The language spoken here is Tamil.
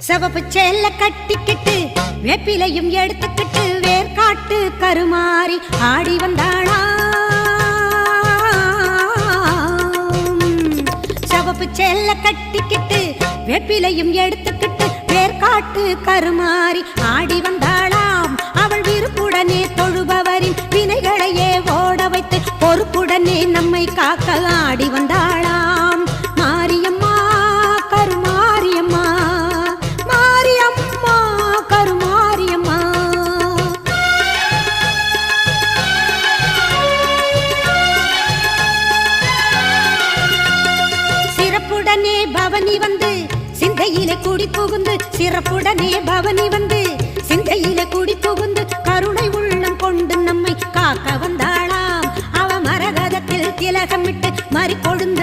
சிவப்பு சேல கட்டிக்கிட்டு வேப்பிலையும் எடுத்துக்கிட்டு வேர்காட்டு கருமாறி ஆடி வந்தாளா. சிவப்பு சேல கட்டிக்கிட்டு வேப்பிலையும் எடுத்துக்கிட்டு வேர்காட்டு கருமாறி ஆடி வந்தாளாம். அவள் விருப்புடனே தொழுபவரின் வினைகளையே ஓட வைத்து பொறுப்புடனே நம்மை காக்க ஆடி வந்தாளாம். மாரியம்மா கருமாரியம்மா, மாரியம்மா கருமாரியம்மா. சிறப்புடனே பவனி வந்து சிந்தையிலே கூடி புகுந்து, சிறப்புடனே பவனி வந்து சிந்தையிலே கூடி புகுந்து கருணை உள்ளம் கொண்டு நம்மை காக்க வந்தாளாம். அவ மரகதத்தில் திலகமிட்டு மறிக்கொழுந்து